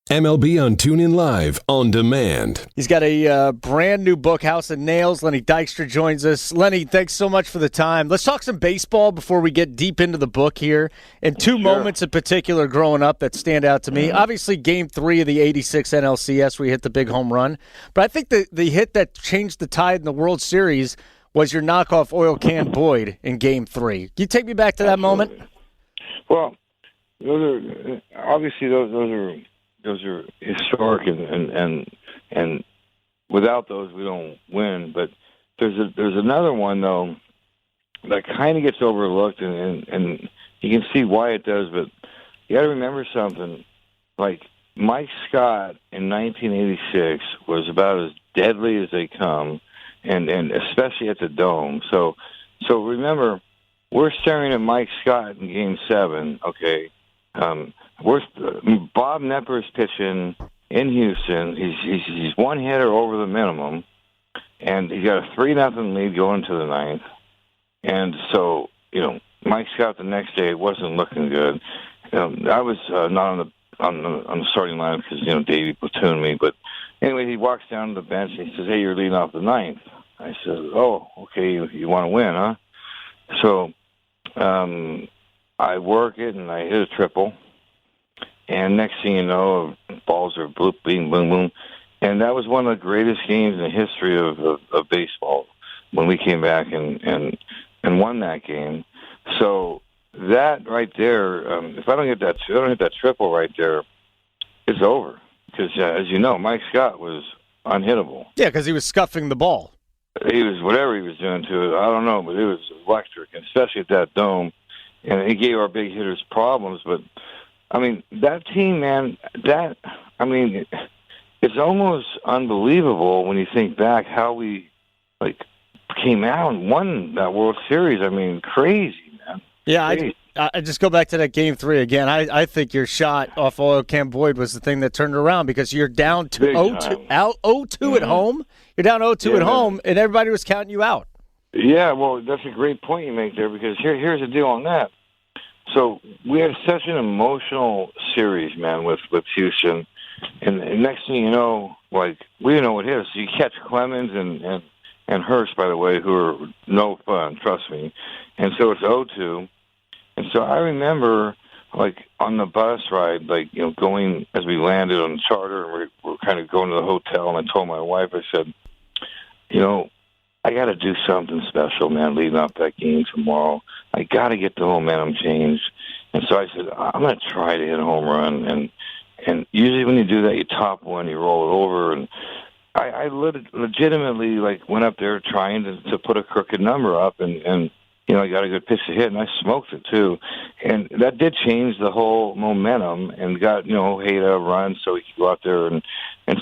MLB on TuneIn Live on demand. He's got a brand new book, House of Nails. Lenny Dykstra joins us. Lenny, thanks so much for the time. Let's talk some baseball before we get deep into the book here. And two moments in particular growing up that stand out to me. Obviously, Game 3 of the '86 NLCS, where you hit the big home run. But I think the hit that changed the tide in the World Series was your knockoff oil can Boyd in Game 3. Can you take me back to that moment? Well, those are historic, and without those we don't win. But there's another one though that kind of gets overlooked, and you can see why it does. But you got to remember something. Like Mike Scott in 1986 was about as deadly as they come, and especially at the Dome. So remember, we're staring at Mike Scott in Game 7. Okay. Bob Knepper's pitching in Houston. He's one hitter over the minimum, and he got a 3-0 lead going to the ninth. And so, Mike Scott the next day wasn't looking good. I was not on the starting line because Davey platooned me. But anyway, he walks down to the bench and he says, "Hey, you're leading off the ninth." I said, "Oh, okay. You want to win, huh?" So I work it and I hit a triple. And next thing you know, balls are bloop, bing, boom, boom. And that was one of the greatest games in the history of baseball when we came back and won that game. So that right there, if I don't hit that triple right there, it's over. Because as you know, Mike Scott was unhittable. Yeah, because he was scuffing the ball. He was whatever he was doing to it. I don't know, but it was electric, especially at that Dome. And it gave our big hitters problems, but I mean, that team, man, it's almost unbelievable when you think back how we, came out and won that World Series. I mean, crazy, man. Yeah, crazy. I just go back to that Game 3 again. I think your shot off oil can Boyd was the thing that turned it around because you're down to 0-2 at home. You're down 0-2 at home, and everybody was counting you out. Yeah, well, that's a great point you make there because here's the deal on that. So we had such an emotional series, man, with Houston. And next thing you know, we didn't know what hit us. You catch Clemens and Hurst, by the way, who are no fun, trust me. And so it's 0-2. And so I remember, on the bus ride, going as we landed on the charter, and we're kind of going to the hotel, and I told my wife, I said, I got to do something special, man, leading up that game tomorrow. I got to get the momentum changed. And so I said, I'm going to try to hit a home run. And usually when you do that, you top one, you roll it over. And I legitimately, went up there trying to put a crooked number up. And I got a good pitch to hit, and I smoked it, too. And that did change the whole momentum and got, Hayda a run so he could go out there. And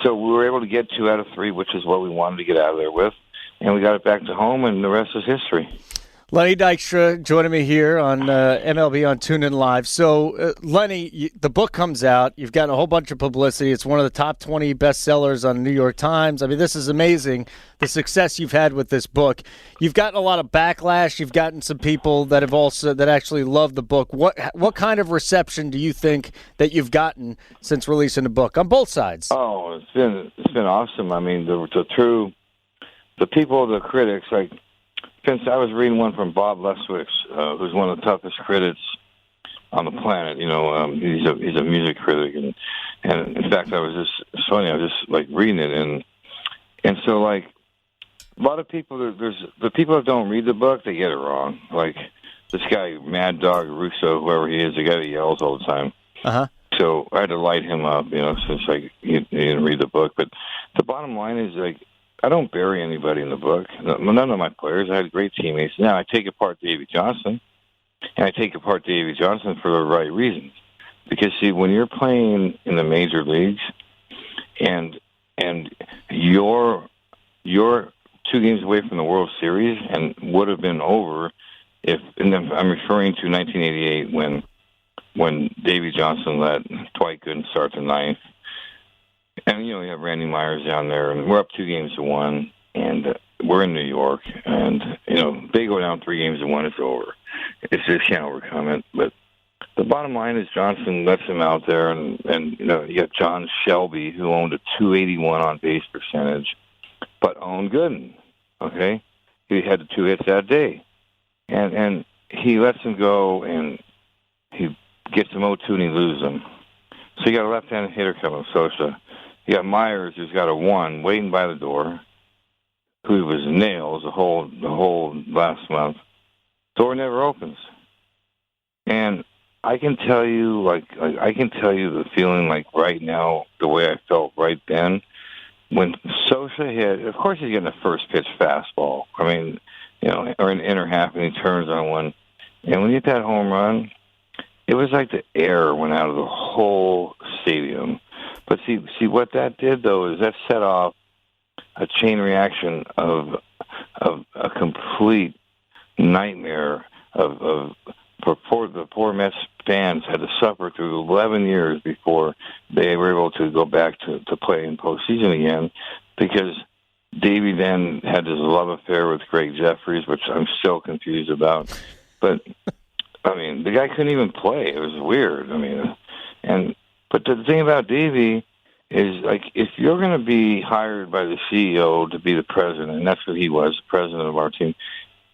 so we were able to get 2 out of 3, which is what we wanted to get out of there with. And we got it back to home, and the rest is history. Lenny Dykstra joining me here on MLB on TuneIn Live. So, Lenny, the book comes out. You've gotten a whole bunch of publicity. It's one of the top 20 bestsellers on New York Times. I mean, this is amazing, the success you've had with this book. You've gotten a lot of backlash. You've gotten some people that actually love the book. What kind of reception do you think that you've gotten since releasing the book on both sides? Oh, it's been awesome. I mean, the people, the critics, since I was reading one from Bob Leswicks, who's one of the toughest critics on the planet. He's a music critic, and in fact, it's funny. I was just reading it, and so a lot of people. There's the people that don't read the book, they get it wrong. This guy, Mad Dog Russo, whoever he is, the guy that yells all the time. So I had to light him up, since he didn't read the book. But the bottom line is I don't bury anybody in the book. None of my players. I had great teammates. Now, I take apart Davey Johnson, and I take apart Davey Johnson for the right reasons. Because, see, when you're playing in the major leagues and you're 2 games away from the World Series and would have been over and then I'm referring to 1988 when Davey Johnson let Dwight Gooden start the ninth. And, you have Randy Myers down there, and we're up 2-1, and we're in New York, and, they go down 3-1, it's over. It's just can't overcome it. But the bottom line is Johnson lets him out there, and you got John Shelby, who owned a 281 on base percentage, but owned Gooden. Okay, he had the 2 hits that day, and he lets him go, and he gets him 0-2, and he loses him. So you got a left-handed hitter coming, Sosa. You got Myers, who's got a 1 waiting by the door, who was nails the whole last month. Door never opens, and I can tell you, the feeling like right now, the way I felt right then, when Sosa hit. Of course, he's getting a first pitch fastball. I mean, or an inner half, and he turns on one, and when you hit that home run, it was like the air went out of the whole stadium. But see what that did though is that set off a chain reaction of a complete nightmare of the poor Mets fans had to suffer through 11 years before they were able to go back to play in postseason again, because Davey then had this love affair with Greg Jeffries, which I'm still confused about. But I mean, the guy couldn't even play. It was weird. I mean, but the thing about Davey is, like, if you're going to be hired by the CEO to be the president, and that's what he was, the president of our team,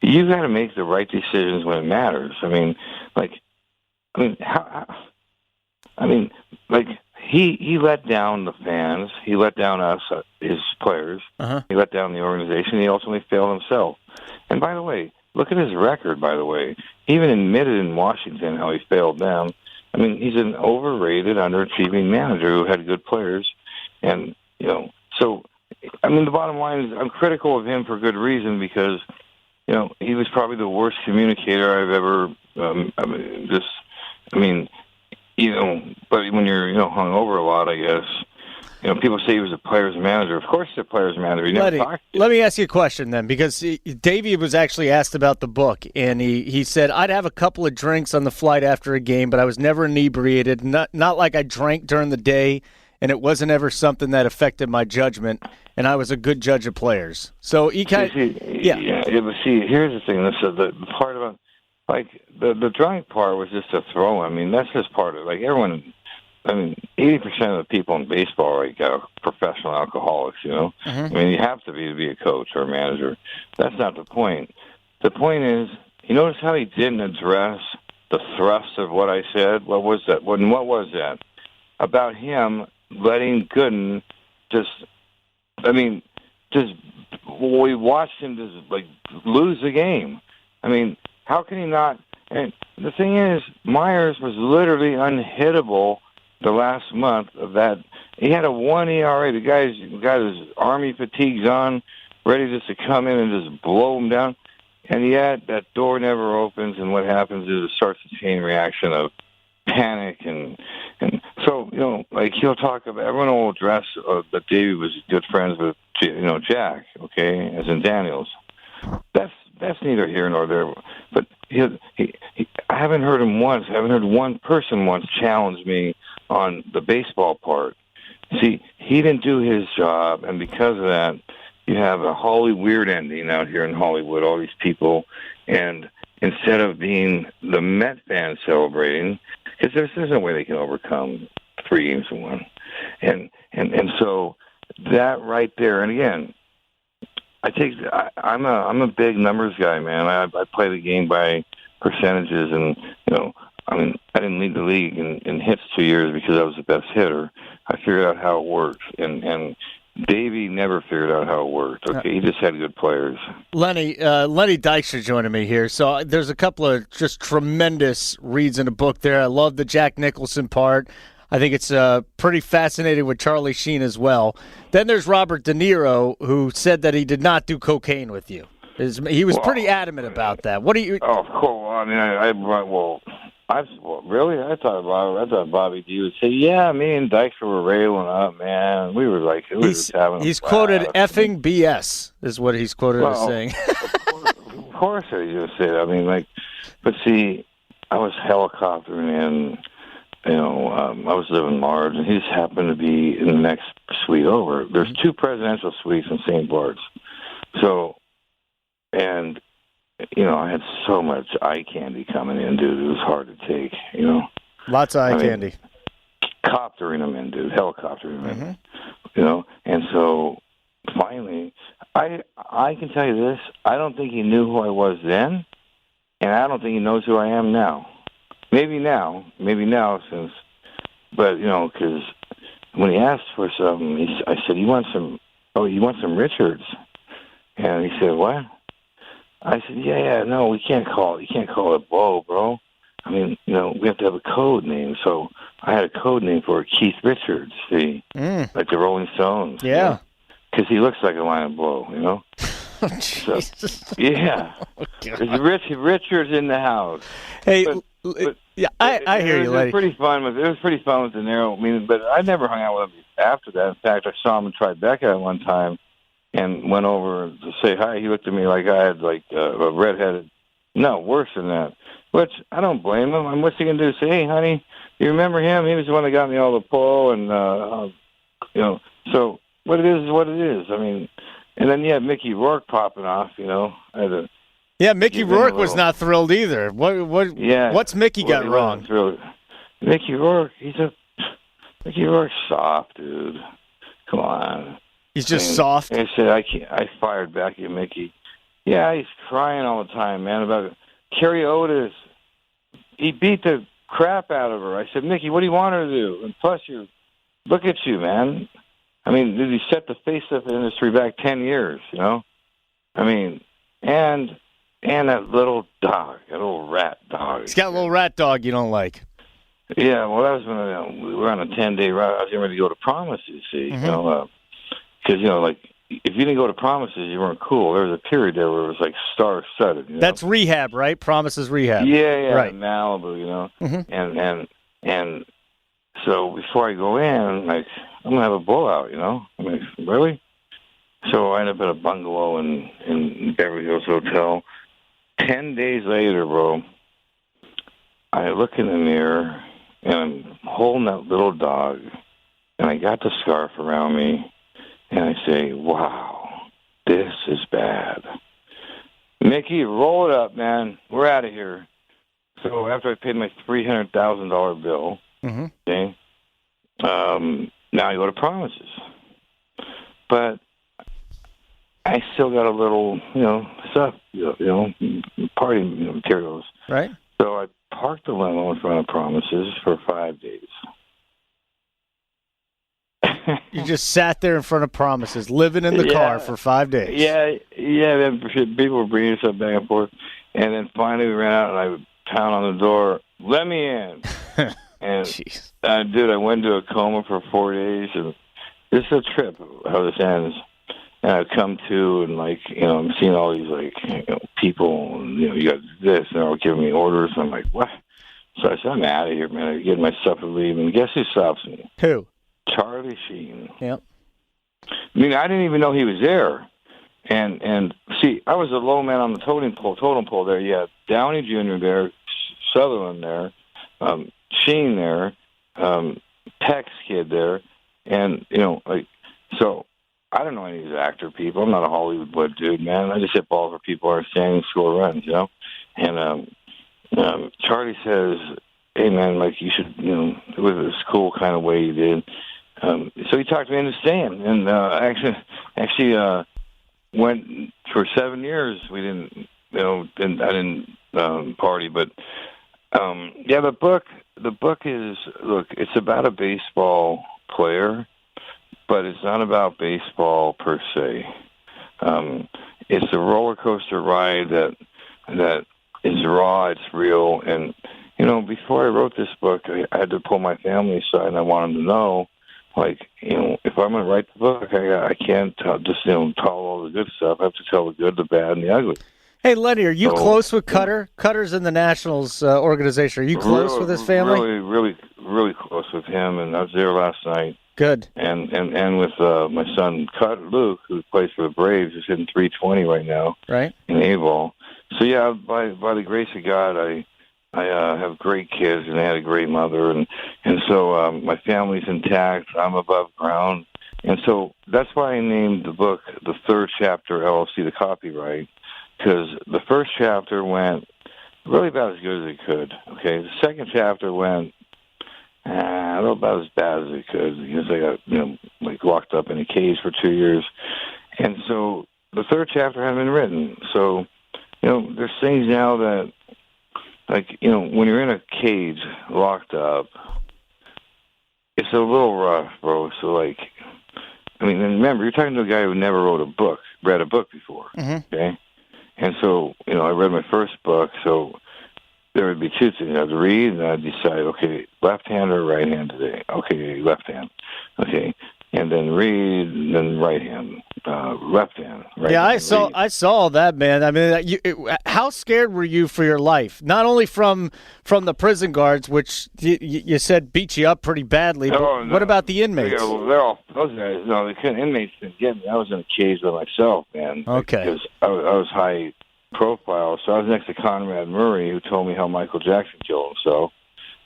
you got to make the right decisions when it matters. He let down the fans. He let down us, his players. Uh-huh. He let down the organization. He ultimately failed himself. And by the way, look at his record, by the way. He even admitted in Washington how he failed them. I mean, he's an overrated, underachieving manager who had good players. And, so, I mean, the bottom line is I'm critical of him for good reason, because, he was probably the worst communicator I've ever, but when you're, hungover a lot, I guess, people say he was a player's manager. Of course he's a player's manager. He never talked. Let me ask you a question then, because Davey was actually asked about the book, and he said, I'd have a couple of drinks on the flight after a game, but I was never inebriated, not like I drank during the day, and it wasn't ever something that affected my judgment, and I was a good judge of players. So he kind of, yeah. But see, here's the thing. This is the part about, like, the drunk part was just a throw. I mean, that's just part of it. Like, everyone, 80% of the people in baseball are like professional alcoholics, Mm-hmm. I mean, you have to be a coach or a manager. That's not the point. The point is, you notice how he didn't address the thrust of what I said? What was that? What was that? About him letting Gooden we watched him just, lose the game. I mean, how can he not? And the thing is, Myers was literally unhittable the last month of that. He had a 1 ERA. The guy's got his Army fatigues on, ready just to come in and just blow him down. And yet that door never opens, and what happens is it starts a chain reaction of panic. And so, he'll talk about, everyone will address that Davey was good friends with, Jack, okay, as in Daniels. That's neither here nor there. But I haven't heard him once. I haven't heard one person once challenge me on the baseball part. See, he didn't do his job, and because of that, you have a wholly weird ending out here in Hollywood, all these people, and instead of being the Met fans celebrating, because there's no way they can overcome 3-1. And so that right there, and again, I'm a big numbers guy, man. I play the game by percentages, and I didn't lead the league in hits 2 years because I was the best hitter. I figured out how it worked, and Davey never figured out how it worked. Okay, he just had good players. Lenny Dykstra joining me here. So there's a couple of just tremendous reads in the book there. I love the Jack Nicholson part. I think it's pretty fascinating with Charlie Sheen as well. Then there's Robert De Niro, who said that he did not do cocaine with you. He was pretty adamant about that. What do you? Oh, cool. I mean, really? I thought Bobby D would say, "Yeah, me and Dykstra were railing up, man. We were like, he's quoted effing BS," is what he's quoted as saying. Of course, I just said. I mean, but see, I was helicoptering in. I was living Mars, and he just happened to be in the next suite over. There's 2 presidential suites in St. Bart's. So, and I had so much eye candy coming in, dude. It was hard to take, Lots of eye candy. Coptering them in, dude. Helicoptering them in. And so finally, I can tell you this. I don't think he knew who I was then, and I don't think he knows who I am now. Maybe now, since, but, because when he asked for some, I said, you want some Richards? And he said, what? I said, yeah, no, you can't call it Bo, bro. I mean, we have to have a code name. So I had a code name for Keith Richards, see, like the Rolling Stones. Yeah. Because he looks like a line of blow, Oh, Jesus. So, yeah. Oh, There's Richards in the house. Hey, but yeah, I hear you, Lenny. It was pretty fun with De Niro. I mean, but I never hung out with him after that. In fact, I saw him in Tribeca at one time and went over to say hi. He looked at me like I had a redheaded. No, worse than that. Which I don't blame him. What's he gonna do? Say, hey, honey, you remember him? He was the one that got me all the pole, and So what it is what it is. I mean, and then you have Mickey Rourke popping off. Yeah, Mickey Rourke was not thrilled either. What's Mickey got wrong? Mickey Rourke, Mickey Rourke's soft, dude. Come on. He's just soft. I said I fired back at Mickey. Yeah, he's crying all the time, man, about Carrie Otis. He beat the crap out of her. I said, Mickey, what do you want her to do? And plus, look at you, man. I mean, did he set the face of the industry back 10 years, I mean, and that little dog, that little rat dog. He's got a little rat dog you don't like. Yeah, well, that was when we were on a 10-day ride. I was getting ready to go to Promise, you see, because, like, if you didn't go to Promises, you weren't cool. There was a period there where it was like star-studded. That's rehab, right? Promises rehab. Yeah, right. Malibu, and so before I go in, like, I'm gonna have a blowout, I'm like, really? So I end up at a bungalow in Beverly Hills Hotel. 10 days later, bro, I look in the mirror and I'm holding that little dog, and I got the scarf around me. And I say, wow, this is bad. Mickey, roll it up, man. We're out of here. So after I paid my $300,000 bill, okay, now I go to Promises. But I still got a little, stuff, party materials. Right. So I parked the limo in front of Promises for 5 days. You just sat there in front of Promises, living in the car for 5 days. Yeah. Then people were bringing stuff back and forth, and then finally we ran out, and I would pound on the door, "Let me in!" And dude, I went into a coma for 4 days, and this is a trip how this ends. And I come to, and I'm seeing all these people, and you got this, and they're all giving me orders. And I'm like, what? So I said, I'm out of here, man. I get my stuff and leave. And guess who stops me? Who? Charlie Sheen. Yep. I mean, I didn't even know he was there. And see, I was a low man on the totem pole there. You had Downey Jr. there, Sutherland there, Sheen there, Peck's kid there, and so I don't know any of these actor people. I'm not a Hollywood dude, man. I just hit balls where people are standing, score runs, And Charlie says, "Hey, man, you should, it was this cool kind of way you did." So he talked me into staying, and actually went for 7 years. We didn't, I didn't party, but the book is, look, it's about a baseball player, but it's not about baseball per se. It's a roller coaster ride that is raw, it's real, and before I wrote this book, I had to pull my family aside, and I wanted to know, if I'm going to write the book, I can't just tell all the good stuff. I have to tell the good, the bad, and the ugly. Hey, Lenny, are you close with Cutter? Cutter's in the Nationals organization. Are you close with his family? Really, really close with him, and I was there last night. Good. And with my son Luke, who plays for the Braves, is hitting 320 right now. Right. In A-ball. So yeah, by the grace of God, I have great kids, and they had a great mother, and so my family's intact. I'm above ground, and so that's why I named the book the third chapter LLC, the copyright, because the first chapter went really about as good as it could. Okay, the second chapter went a little about as bad as it could because I got like locked up in a cage for 2 years, and so the third chapter hadn't been written. So there's things now that, like, when you're in a cage locked up, it's a little rough, bro. So, like, I mean, and remember, you're talking to a guy who never read a book before, okay? And so, I read my first book, so there would be two things. I'd read, and I'd decide, okay, left hand or right hand today? Okay, left hand. Okay, and then read, and then right hand, left hand. Right yeah, hand, I saw that, man. I mean, how scared were you for your life? Not only from the prison guards, which you said beat you up pretty badly, but what about the inmates? Yeah, well, they're all those guys. No, the inmates didn't get me. I was in a cage by myself, man. Okay. Because I was high profile, so I was next to Conrad Murray, who told me how Michael Jackson killed himself.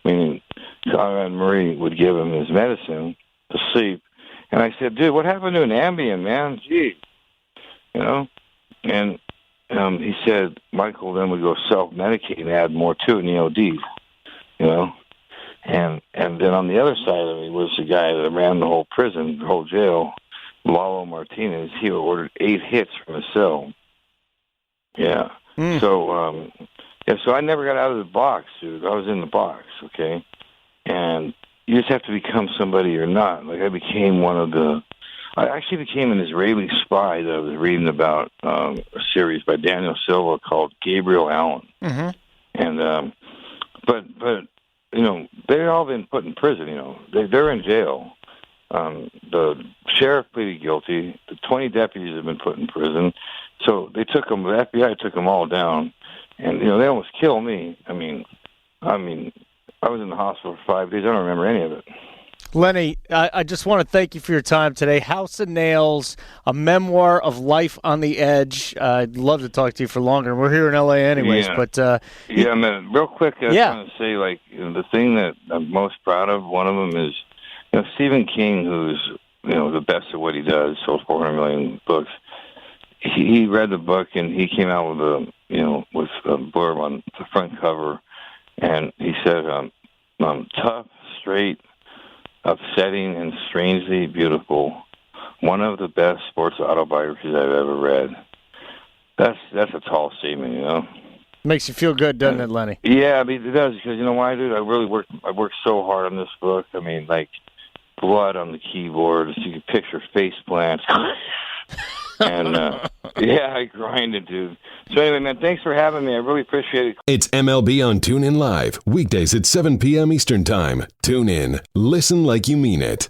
Meaning, Conrad Murray would give him his medicine to sleep. And I said, dude, what happened to an Ambien, man? Gee. And he said Michael then would go self-medicate and add more to it, and he OD'd, And then on the other side of me was the guy that ran the whole prison, the whole jail, Lalo Martinez. He ordered 8 hits from his cell. Yeah. So, so I never got out of the box, dude. I was in the box, okay? And you just have to become somebody or not. Like, I actually became an Israeli spy that I was reading about a series by Daniel Silva called Gabriel Allen. And, but they've all been put in prison, They're in jail. The sheriff pleaded guilty. The 20 deputies have been put in prison. So they took them, the FBI took them all down. And, they almost killed me. I mean, I was in the hospital for 5 days. I don't remember any of it. Lenny, I just want to thank you for your time today. House of Nails, a memoir of life on the edge. I'd love to talk to you for longer. We're here in L.A. anyways. Yeah. But man, real quick, I just want to say, like, the thing that I'm most proud of, one of them is, Stephen King, who's, the best at what he does, sold 400 million books. He read the book, and he came out with a blurb on the front cover, and he said, tough, straight, upsetting, and strangely beautiful. One of the best sports autobiographies I've ever read. That's a tall statement, Makes you feel good, doesn't it, Lenny? Yeah, I mean, it does, because you know why, dude? I worked so hard on this book. I mean, like, blood on the keyboard, so you can picture face plants. And, I grinded, dude. So anyway, man, thanks for having me. I really appreciate it. It's MLB on TuneIn Live, weekdays at 7 p.m. Eastern Time. Tune in. Listen like you mean it.